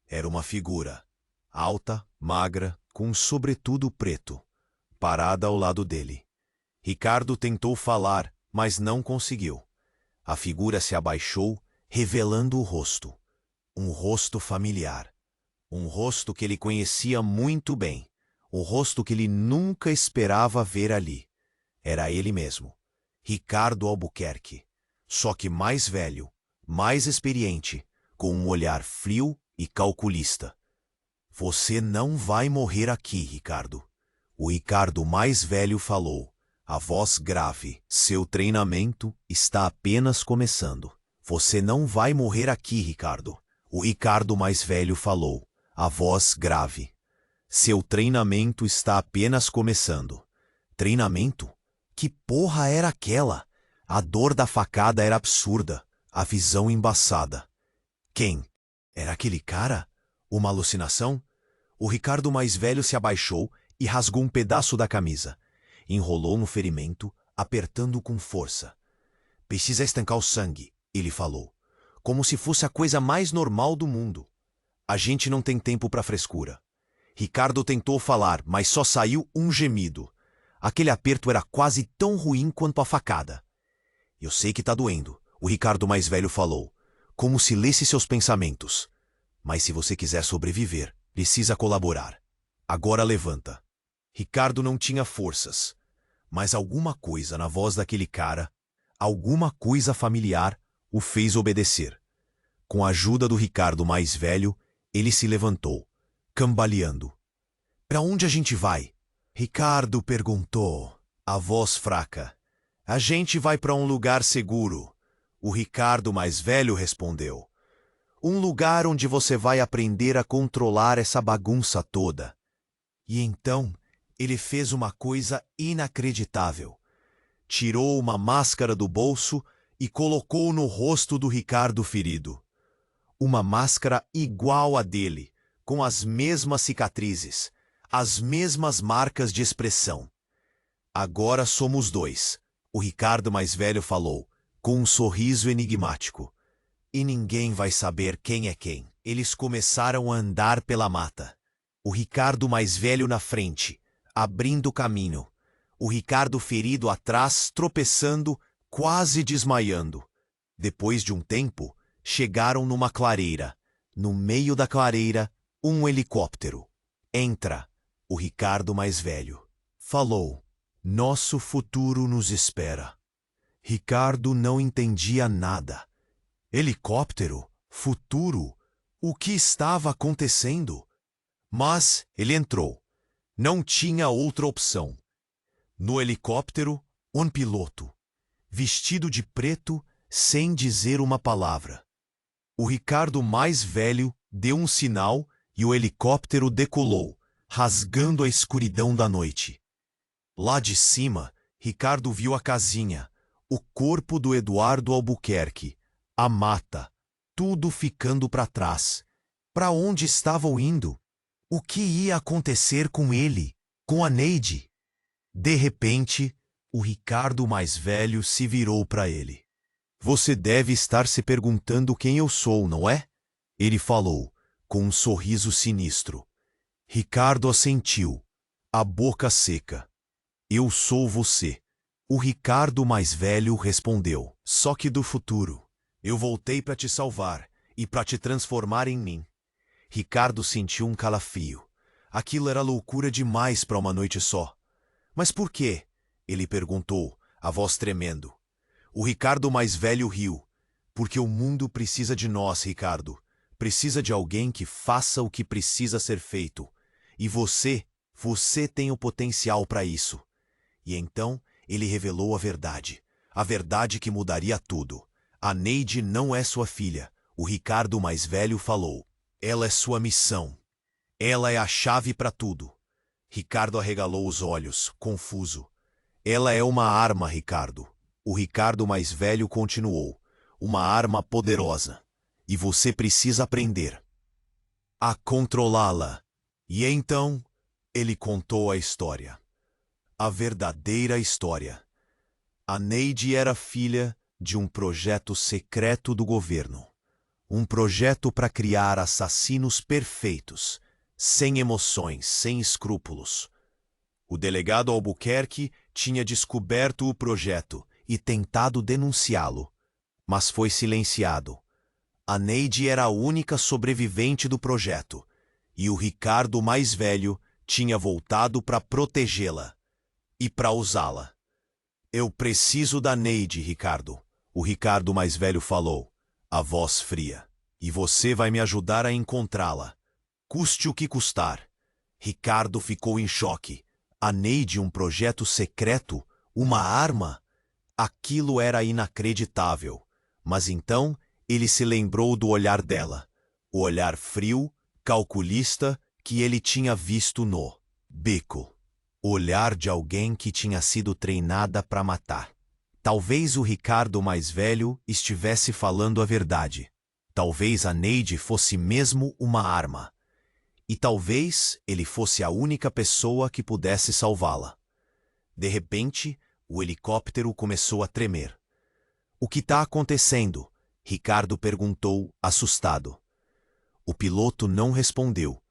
Era uma figura, alta, magra, com um sobretudo preto, parada ao lado dele. Ricardo tentou falar, mas não conseguiu. A figura se abaixou, revelando o rosto. Um rosto familiar. Um rosto que ele conhecia muito bem. O rosto que ele nunca esperava ver ali. Era ele mesmo, Ricardo Albuquerque. só que mais velho, mais experiente, com um olhar frio e calculista. Você não vai morrer aqui, Ricardo. O Ricardo mais velho falou, a voz grave. Seu treinamento está apenas começando. Você não vai morrer aqui, Ricardo. O Ricardo mais velho falou, a voz grave. Seu treinamento está apenas começando. Treinamento? Que porra era aquela? A dor da facada era absurda, a visão embaçada. Quem? Era aquele cara? Uma alucinação? O Ricardo mais velho se abaixou e rasgou um pedaço da camisa. Enrolou no ferimento, apertando com força. Precisa estancar o sangue, ele falou, como se fosse a coisa mais normal do mundo. A gente não tem tempo para frescura. Ricardo tentou falar, mas só saiu um gemido. Aquele aperto era quase tão ruim quanto a facada. Eu sei que tá doendo, o Ricardo mais velho falou, como se lesse seus pensamentos. Mas se você quiser sobreviver, precisa colaborar. Agora levanta. Ricardo não tinha forças, mas alguma coisa na voz daquele cara, alguma coisa familiar, o fez obedecer. Com a ajuda do Ricardo mais velho, ele se levantou, cambaleando. Para onde a gente vai? Ricardo perguntou, a voz fraca. A gente vai para um lugar seguro. O Ricardo mais velho respondeu. Um lugar onde você vai aprender a controlar essa bagunça toda. E então, ele fez uma coisa inacreditável. Tirou uma máscara do bolso e colocou no rosto do Ricardo ferido. Uma máscara igual a dele, com as mesmas cicatrizes, as mesmas marcas de expressão. Agora somos dois, o Ricardo mais velho falou, com um sorriso enigmático. E ninguém vai saber quem é quem. Eles começaram a andar pela mata. O Ricardo mais velho na frente, abrindo caminho. O Ricardo ferido atrás, tropeçando, quase desmaiando. Depois de um tempo, chegaram numa clareira. No meio da clareira, um helicóptero. Entra, o Ricardo mais velho falou. Nosso futuro nos espera. Ricardo não entendia nada. Helicóptero? Futuro? O que estava acontecendo? Mas ele entrou. Não tinha outra opção. No helicóptero, um piloto, vestido de preto, sem dizer uma palavra. O Ricardo mais velho deu um sinal e o helicóptero decolou, rasgando a escuridão da noite. Lá de cima, Ricardo viu a casinha, o corpo do Eduardo Albuquerque, a mata, tudo ficando para trás. Para onde estavam indo? O que ia acontecer com ele, com a Neide? De repente, o Ricardo mais velho se virou para ele. Você deve estar se perguntando quem eu sou, não é? Ele falou, com um sorriso sinistro. Ricardo assentiu, a boca seca. Eu sou você. O Ricardo mais velho respondeu. Só que do futuro. Eu voltei para te salvar e para te transformar em mim. Ricardo sentiu um calafrio. Aquilo era loucura demais para uma noite só. Mas por quê? Ele perguntou, a voz tremendo. O Ricardo mais velho riu. Porque o mundo precisa de nós, Ricardo. Precisa de alguém que faça o que precisa ser feito. E você tem o potencial para isso. E então ele revelou a verdade que mudaria tudo. A Neide não é sua filha, o Ricardo mais velho falou. Ela é sua missão. Ela é a chave para tudo. Ricardo arregalou os olhos, confuso. Ela é uma arma, Ricardo. O Ricardo mais velho continuou. Uma arma poderosa. E você precisa aprender a controlá-la. E então, ele contou a história. A verdadeira história. A Neide era filha de um projeto secreto do governo. Um projeto para criar assassinos perfeitos, sem emoções, sem escrúpulos. O delegado Albuquerque tinha descoberto o projeto e tentado denunciá-lo, mas foi silenciado. A Neide era a única sobrevivente do projeto, e o Ricardo mais velho tinha voltado para protegê-la e para usá-la. Eu preciso da Neide, Ricardo. O Ricardo mais velho falou, a voz fria. E você vai me ajudar a encontrá-la. Custe o que custar. Ricardo ficou em choque. A Neide, um projeto secreto? Uma arma? Aquilo era inacreditável. Mas então ele se lembrou do olhar dela. O olhar frio, calculista, que ele tinha visto no beco. O olhar de alguém que tinha sido treinada para matar. Talvez o Ricardo mais velho estivesse falando a verdade. Talvez a Neide fosse mesmo uma arma. E talvez ele fosse a única pessoa que pudesse salvá-la. De repente, o helicóptero começou a tremer. O que está acontecendo? Ricardo perguntou, assustado. O piloto não respondeu.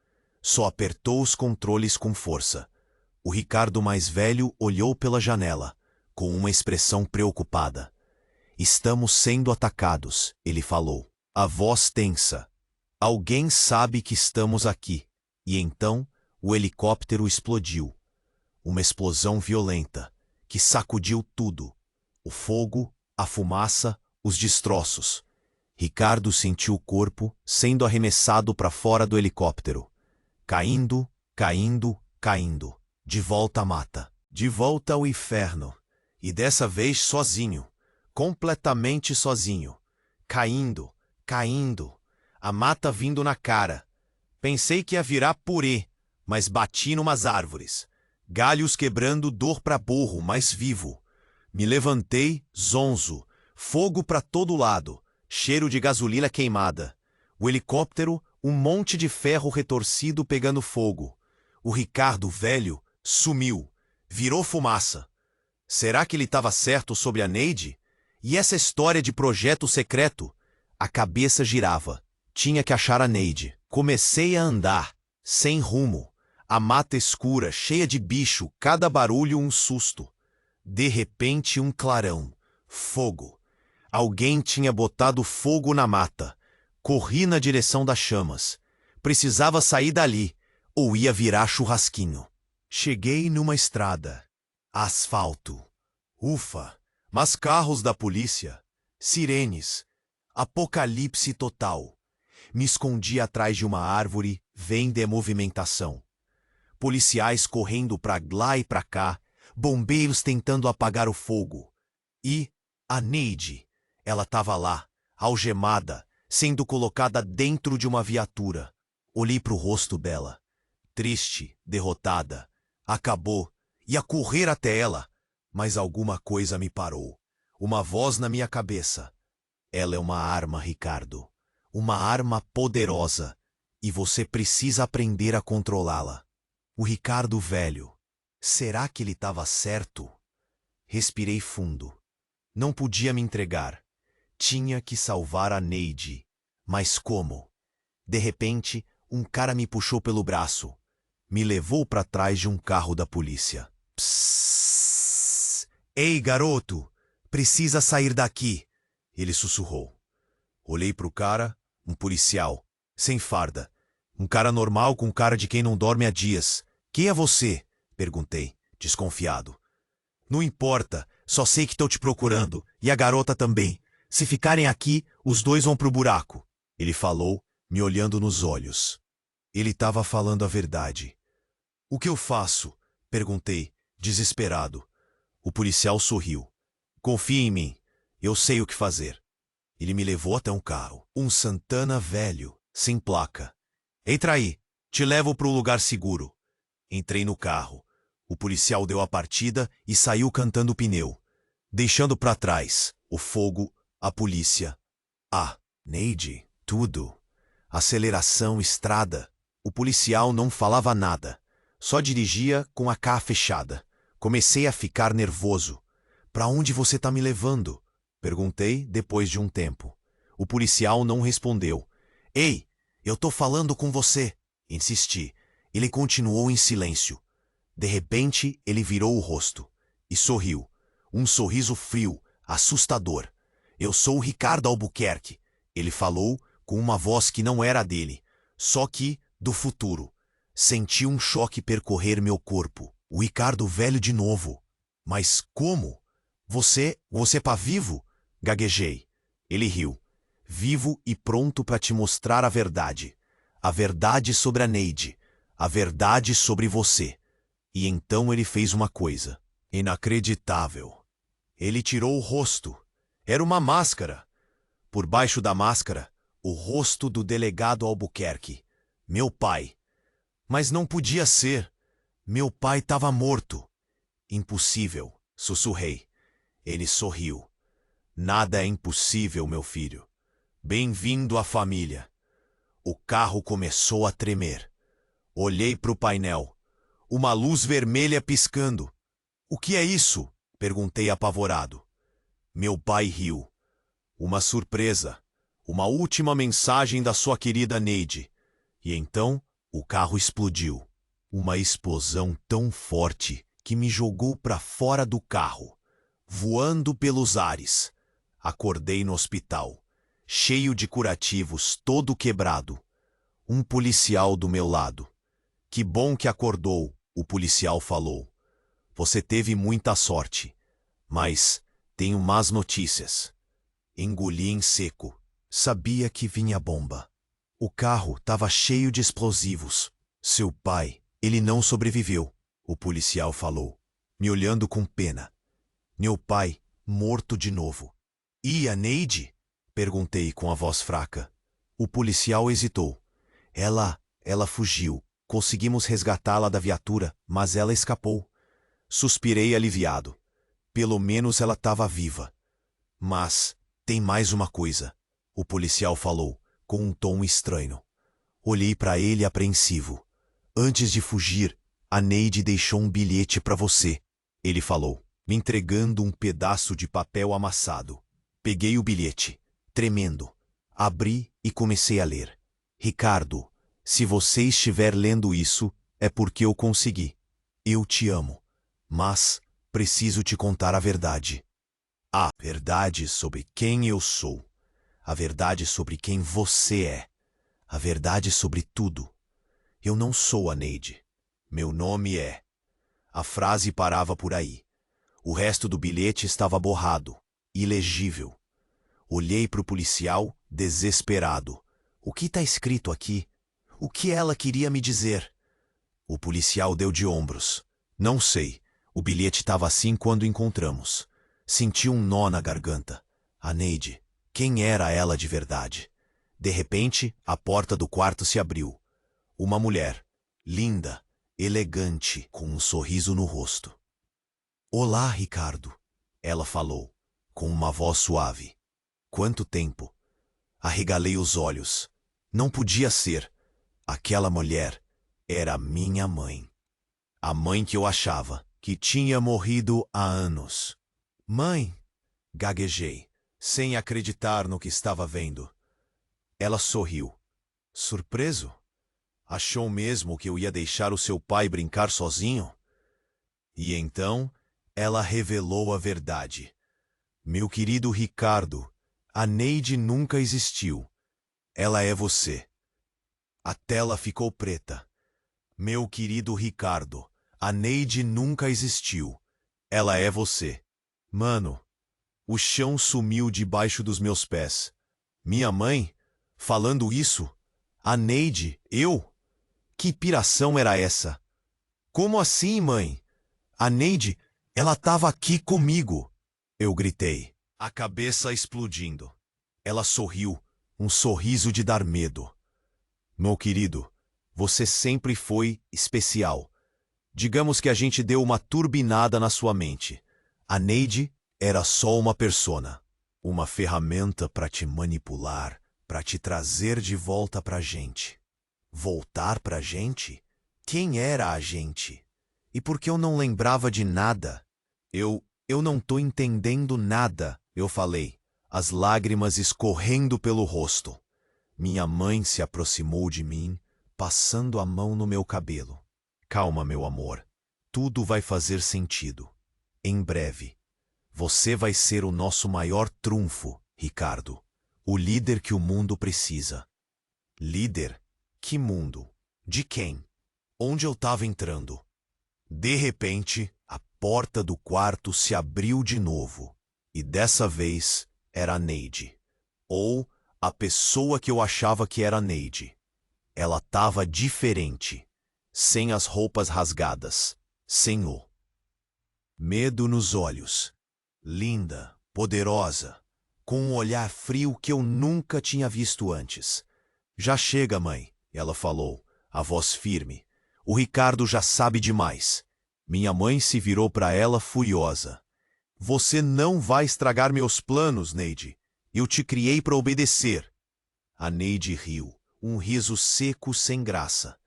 Só apertou os controles com força. O Ricardo mais velho olhou pela janela, com uma expressão preocupada. Estamos sendo atacados, ele falou. A voz tensa. Alguém sabe que estamos aqui. E então, o helicóptero explodiu. Uma explosão violenta, que sacudiu tudo. O fogo, a fumaça, os destroços. Ricardo sentiu o corpo sendo arremessado para fora do helicóptero. Caindo, caindo, caindo. De volta à mata. De volta ao inferno. E dessa vez sozinho. Completamente sozinho. Caindo. Caindo, a mata vindo na cara. Pensei que ia virar purê, mas bati numas árvores. Galhos quebrando, dor pra burro, mas vivo. Me levantei, zonzo, fogo pra todo lado, cheiro de gasolina queimada. O helicóptero, um monte de ferro retorcido pegando fogo. O Ricardo velho sumiu, virou fumaça. Será que ele estava certo sobre a Neide? E essa história de projeto secreto? A cabeça girava. Tinha que achar a Neide. Comecei a andar, sem rumo. A mata escura, cheia de bicho, cada barulho um susto. De repente um clarão. Fogo. Alguém tinha botado fogo na mata. Corri na direção das chamas. Precisava sair dali, ou ia virar churrasquinho. Cheguei numa estrada. Asfalto. Ufa! Mas carros da polícia. Sirenes. Apocalipse total. Me escondi atrás de uma árvore, vendo a movimentação. Policiais correndo pra lá e pra cá, bombeiros tentando apagar o fogo. E a Neide, ela estava lá, algemada, sendo colocada dentro de uma viatura. Olhei pro rosto dela. Triste, derrotada. Acabou. Ia correr até ela. Mas alguma coisa me parou. Uma voz na minha cabeça. Ela é uma arma, Ricardo. Uma arma poderosa. E você precisa aprender a controlá-la. O Ricardo velho. Será que ele estava certo? Respirei fundo. Não podia me entregar. Tinha que salvar a Neide. Mas como? De repente, um cara me puxou pelo braço. Me levou para trás de um carro da polícia. Psss! Ei, garoto! Precisa sair daqui! Ele sussurrou. Olhei pro cara, um policial, sem farda. Um cara normal com cara de quem não dorme há dias. Quem é você? Perguntei, desconfiado. Não importa, só sei que estou te procurando. E a garota também. Se ficarem aqui, os dois vão pro buraco. Ele falou, me olhando nos olhos. Ele estava falando a verdade. O que eu faço? Perguntei, desesperado. O policial sorriu. Confie em mim. Eu sei o que fazer. Ele me levou até um carro. Um Santana velho, sem placa. Entra aí. Te levo para um lugar seguro. Entrei no carro. O policial deu a partida e saiu cantando o pneu. Deixando para trás o fogo, a polícia. Ah, Neide, tudo. Aceleração, estrada. O policial não falava nada. Só dirigia com a cara fechada. Comecei a ficar nervoso. Para onde você está me levando? Perguntei depois de um tempo. O policial não respondeu. Ei, eu tô falando com você. Insisti. Ele continuou em silêncio. De repente, ele virou o rosto e sorriu. Um sorriso frio, assustador. Eu sou o Ricardo Albuquerque. Ele falou com uma voz que não era a dele, só que do futuro. Senti um choque percorrer meu corpo. O Ricardo velho de novo. Mas como? Você tá vivo? Gaguejei. Ele riu. Vivo e pronto para te mostrar a verdade. A verdade sobre a Neide. A verdade sobre você. E então ele fez uma coisa inacreditável. Ele tirou o rosto. Era uma máscara. Por baixo da máscara, o rosto do delegado Albuquerque. Meu pai. Mas não podia ser. Meu pai estava morto. Impossível, sussurrei. Ele sorriu. Nada é impossível, meu filho. Bem-vindo à família. O carro começou a tremer. Olhei para o painel. Uma luz vermelha piscando. O que é isso? Perguntei apavorado. Meu pai riu. Uma surpresa. Uma última mensagem da sua querida Neide. E então, o carro explodiu. Uma explosão tão forte que me jogou para fora do carro, voando pelos ares. Acordei no hospital, cheio de curativos, todo quebrado. Um policial do meu lado. Que bom que acordou, o policial falou. Você teve muita sorte, mas tenho más notícias. Engoli em seco. Sabia que vinha bomba. O carro estava cheio de explosivos. Seu pai, ele não sobreviveu, o policial falou, me olhando com pena. Meu pai, morto de novo. E a Neide? Perguntei com a voz fraca. O policial hesitou. Ela fugiu. Conseguimos resgatá-la da viatura, mas ela escapou. Suspirei aliviado. Pelo menos ela estava viva. Mas tem mais uma coisa, o policial falou, com um tom estranho. Olhei para ele apreensivo. Antes de fugir, a Neide deixou um bilhete para você, ele falou, me entregando um pedaço de papel amassado. Peguei o bilhete, tremendo. Abri e comecei a ler. Ricardo, se você estiver lendo isso, é porque eu consegui. Eu te amo, mas preciso te contar a verdade. A verdade sobre quem eu sou. A verdade sobre quem você é. A verdade sobre tudo. Eu não sou a Neide. Meu nome é... A frase parava por aí. O resto do bilhete estava borrado, ilegível. Olhei para o policial, desesperado. O que está escrito aqui? O que ela queria me dizer? O policial deu de ombros. Não sei. O bilhete estava assim quando encontramos. Senti um nó na garganta. A Neide. Quem era ela de verdade? De repente, a porta do quarto se abriu. Uma mulher, linda, elegante, com um sorriso no rosto. Olá, Ricardo, ela falou, com uma voz suave. Quanto tempo? Arregalei os olhos. Não podia ser. Aquela mulher era minha mãe. A mãe que eu achava que tinha morrido há anos. Mãe, gaguejei, sem acreditar no que estava vendo. Ela sorriu. Surpreso? Achou mesmo que eu ia deixar o seu pai brincar sozinho? E então, ela revelou a verdade. Meu querido Ricardo, a Neide nunca existiu. Ela é você. A tela ficou preta. Meu querido Ricardo, a Neide nunca existiu. Ela é você. Mano, o chão sumiu debaixo dos meus pés. Minha mãe, falando isso? A Neide, eu? Que piração era essa? Como assim, mãe? A Neide, ela estava aqui comigo. Eu gritei, a cabeça explodindo. Ela sorriu, um sorriso de dar medo. Meu querido, você sempre foi especial. Digamos que a gente deu uma turbinada na sua mente. A Neide era só uma persona, uma ferramenta para te manipular, para te trazer de volta pra gente. Voltar pra gente? Quem era a gente? E por que eu não lembrava de nada? Eu não tô entendendo nada, eu falei, as lágrimas escorrendo pelo rosto. Minha mãe se aproximou de mim, passando a mão no meu cabelo. Calma, meu amor. Tudo vai fazer sentido. Em breve. Você vai ser o nosso maior trunfo, Ricardo. O líder que o mundo precisa. Líder? Que mundo? De quem? Onde eu estava entrando? De repente, a porta do quarto se abriu de novo. E dessa vez, era a Neide. Ou a pessoa que eu achava que era a Neide. Ela estava diferente, sem as roupas rasgadas, sem o medo nos olhos. Linda, poderosa, com um olhar frio que eu nunca tinha visto antes. Já chega, mãe, ela falou, a voz firme. O Ricardo já sabe demais. Minha mãe se virou para ela furiosa. Você não vai estragar meus planos, Neide. Eu te criei para obedecer. A Neide riu, um riso seco sem graça.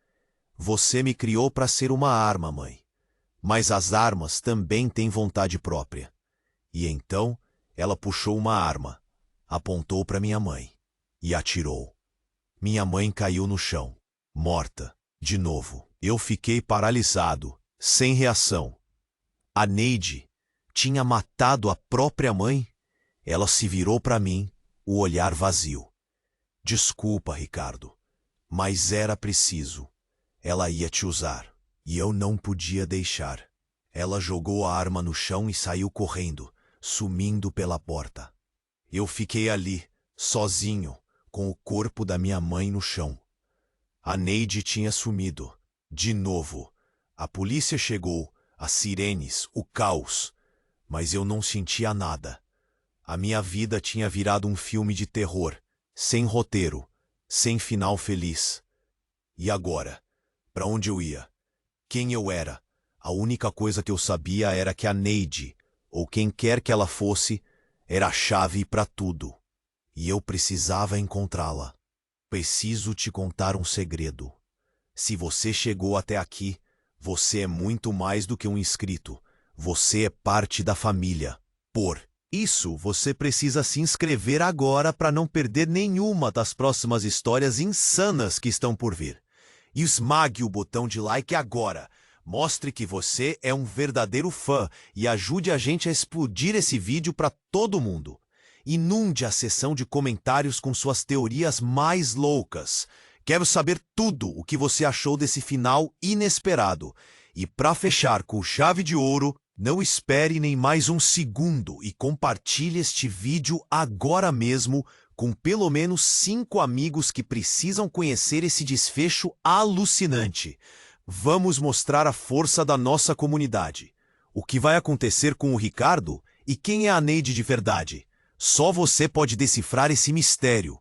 Você me criou para ser uma arma, mãe. Mas as armas também têm vontade própria. E então ela puxou uma arma, apontou para minha mãe e atirou. Minha mãe caiu no chão, morta, de novo. Eu fiquei paralisado, sem reação. A Neide tinha matado a própria mãe? Ela se virou para mim, o olhar vazio. Desculpa, Ricardo, mas era preciso. Ela ia te usar, e eu não podia deixar. Ela jogou a arma no chão e saiu correndo, sumindo pela porta. Eu fiquei ali, sozinho, com o corpo da minha mãe no chão. A Neide tinha sumido. De novo. A polícia chegou, as sirenes, o caos. Mas eu não sentia nada. A minha vida tinha virado um filme de terror, sem roteiro, sem final feliz. E agora? Para onde eu ia? Quem eu era? A única coisa que eu sabia era que a Neide, ou quem quer que ela fosse, era a chave para tudo. E eu precisava encontrá-la. Preciso te contar um segredo. Se você chegou até aqui, você é muito mais do que um inscrito. Você é parte da família. Por isso, você precisa se inscrever agora para não perder nenhuma das próximas histórias insanas que estão por vir. E esmague o botão de like agora. Mostre que você é um verdadeiro fã e ajude a gente a explodir esse vídeo para todo mundo. Inunde a seção de comentários com suas teorias mais loucas. Quero saber tudo o que você achou desse final inesperado. E para fechar com chave de ouro, não espere nem mais um segundo e compartilhe este vídeo agora mesmo com pelo menos 5 amigos que precisam conhecer esse desfecho alucinante. Vamos mostrar a força da nossa comunidade. O que vai acontecer com o Ricardo e quem é a Neide de verdade? Só você pode decifrar esse mistério.